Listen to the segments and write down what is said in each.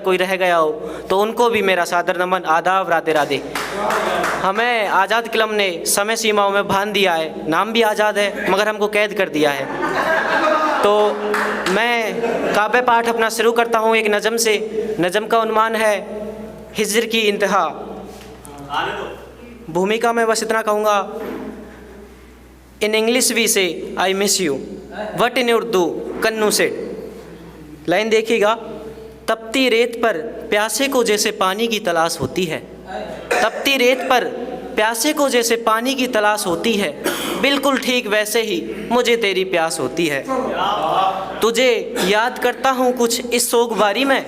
कोई रह गया हो तो उनको भी मेरा सादर नमन, आदाब, राधे राधे। हमें आज़ाद कलम ने समय सीमाओं में बांध दिया है, नाम भी आज़ाद है मगर हमको कैद कर दिया है। तो मैं काव्य पाठ अपना शुरू करता हूँ एक नज़म से। नज़म का उन्वान है हिज्र की इंतहा। भूमिका में बस इतना कहूँगा, इन English we say I miss you, what in Urdu कन्नू से। लाइन देखिएगा, तपती रेत पर प्यासे को जैसे पानी की तलाश होती है, तपती रेत पर प्यासे को जैसे पानी की तलाश होती है, बिल्कुल ठीक वैसे ही मुझे तेरी प्यास होती है। तुझे याद करता हूँ कुछ इस सोगवारी में,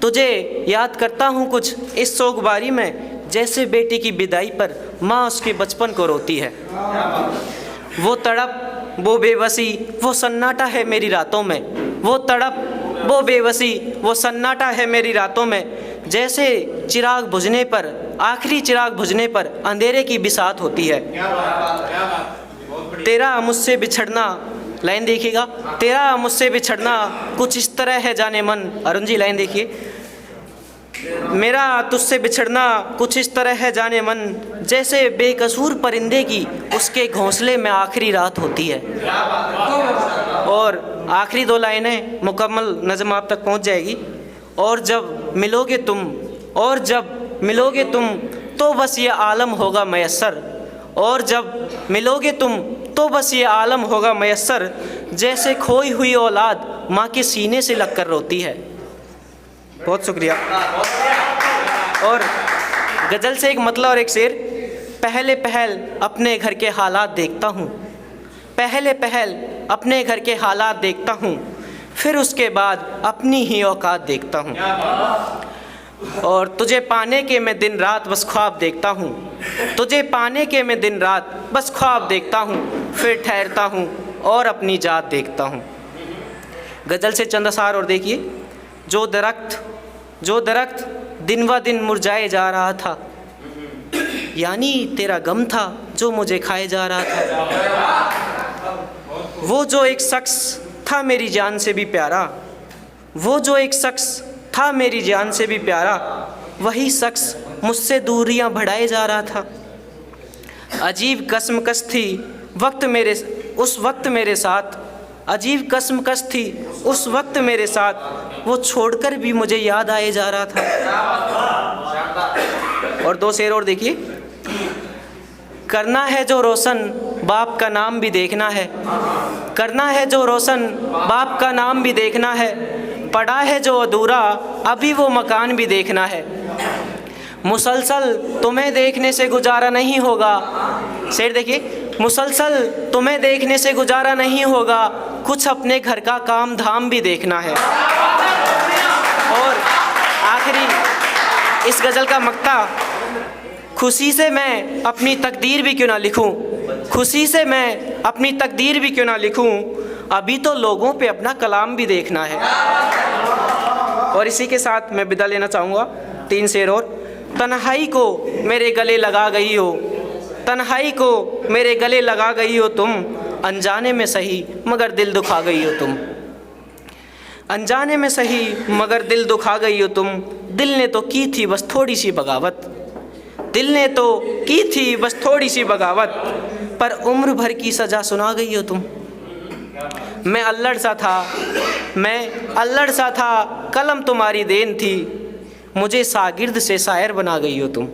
तुझे याद करता हूँ कुछ इस सोगवारी में, जैसे बेटी की विदाई पर माँ उसके बचपन को रोती है। वो तड़प, वो बेबसी, वो सन्नाटा है मेरी रातों में, वो तड़प, वो बेबसी, वो सन्नाटा है मेरी रातों में, जैसे चिराग बुझने पर, आखिरी चिराग बुझने पर अंधेरे की बिसात होती है। तेरा मुझसे बिछड़ना, लाइन देखिएगा, तेरा मुझसे बिछड़ना कुछ इस तरह है जाने मन। अरुण जी लाइन देखिए, मेरा तुझसे बिछड़ना कुछ इस तरह है जाने मन, जैसे बेकसूर परिंदे की उसके घोंसले में आखिरी रात होती है। और आखिरी दो लाइनें, मुकम्मल नज़म आप तक पहुंच जाएगी। और जब मिलोगे तुम, और जब मिलोगे तुम तो बस ये आलम होगा मयस्सर, और जब मिलोगे तुम तो बस ये आलम होगा मयस्सर, जैसे खोई हुई औलाद माँ के सीने से लगकर रोती है। बहुत शुक्रिया। और गज़ल से एक मतलब और एक शेर। पहले पहल अपने घर के हालात देखता हूँ, पहले पहल अपने घर के हालात देखता हूँ, फिर उसके बाद अपनी ही औकात देखता हूँ। और तुझे पाने के मैं दिन रात बस ख्वाब देखता हूँ, तुझे पाने के मैं दिन रात बस ख्वाब देखता हूँ, फिर ठहरता हूँ और अपनी जात देखता हूँ। गज़ल से चंद असार और देखिए। जो दरख्त दिन व दिन मुरझाए जा रहा था, यानी तेरा गम था जो मुझे खाए जा रहा था। वो जो एक शख्स था मेरी जान से भी प्यारा, वो जो एक शख्स था मेरी जान से भी प्यारा, वही शख्स मुझसे दूरियां बढ़ाए जा रहा था। अजीब कसमकस थी वक्त मेरे, उस वक्त मेरे साथ, अजीब कसमकस थी उस वक्त मेरे साथ, वो छोड़कर भी मुझे याद आए जा रहा था। और दो शेर और देखिए। करना है जो रोशन बाप का नाम भी देखना है, करना है जो रोशन बाप का नाम भी देखना है, पड़ा है जो अधूरा अभी वो मकान भी देखना है। मुसलसल तुम्हें देखने से गुजारा नहीं होगा, शेर देखिए, मुसलसल तुम्हें देखने से गुजारा नहीं होगा, कुछ अपने घर का काम धाम भी देखना है। और आखिरी इस गज़ल का मक्ता, खुशी से मैं अपनी तकदीर भी क्यों ना लिखूं, खुशी से मैं अपनी तकदीर भी क्यों ना लिखूं, अभी तो लोगों पे अपना कलाम भी देखना है। और इसी के साथ मैं विदा लेना चाहूँगा। 3 शेर और। तन्हाई को मेरे गले लगा गई हो, तन्हाई को मेरे गले लगा गई हो तुम, अनजाने में सही मगर दिल दुखा गई हो तुम, अनजाने में सही मगर दिल दुखा गई हो तुम। दिल ने तो की थी बस थोड़ी सी बगावत, दिल ने तो की थी बस थोड़ी सी बगावत, पर उम्र भर की सज़ा सुना गई हो तुम। मैं अल्लड़ सा था, मैं अल्लड़ सा था, कलम तुम्हारी देन थी, मुझे शागिर्द से शायर बना गई हो तुम।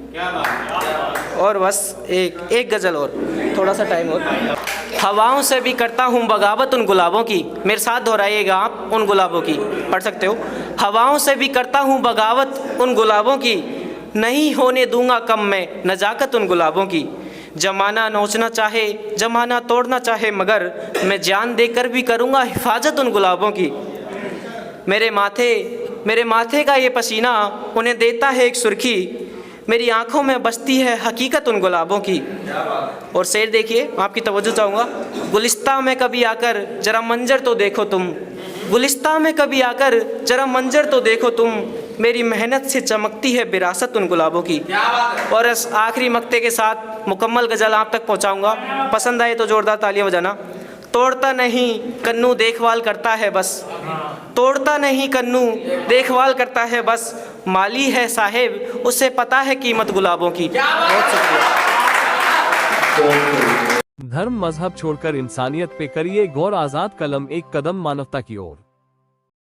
और बस एक गज़ल और, थोड़ा सा टाइम और। हवाओं से भी करता हूँ बगावत उन गुलाबों की, मेरे साथ दोहराइएगा आप, उन गुलाबों की पढ़ सकते हो। हवाओं से भी करता हूँ बगावत उन गुलाबों की, नहीं होने दूंगा कम मैं नजाकत उन गुलाबों की। जमाना नोचना चाहे, जमाना तोड़ना चाहे, मगर मैं जान देकर भी करूँगा हिफाजत उन गुलाबों की। मेरे माथे का ये पसीना उन्हें देता है एक सुर्खी, मेरी आंखों में बसती है हकीकत उन गुलाबों की। और शेर देखिए, आपकी तवज्जो चाहूँगा। गुलिस्तां में कभी आकर जरा मंजर तो देखो तुम, गुलिस्तां में कभी आकर जरा मंजर तो देखो तुम, मेरी मेहनत से चमकती है विरासत उन गुलाबों की। और इस आखिरी मक्ते के साथ मुकम्मल गज़ल आप तक पहुँचाऊँगा, पसंद आए तो ज़ोरदार तालियां बजाना। तोड़ता नहीं कन्नू देखभाल करता है बस, तोड़ता नहीं कन्नू देखभाल करता है बस, माली है साहेब उसे पता है कीमत गुलाबों की। बहुत शुक्रिया। धर्म मजहब छोड़कर इंसानियत पे करिए गौर। आजाद कलम, एक कदम मानवता की ओर।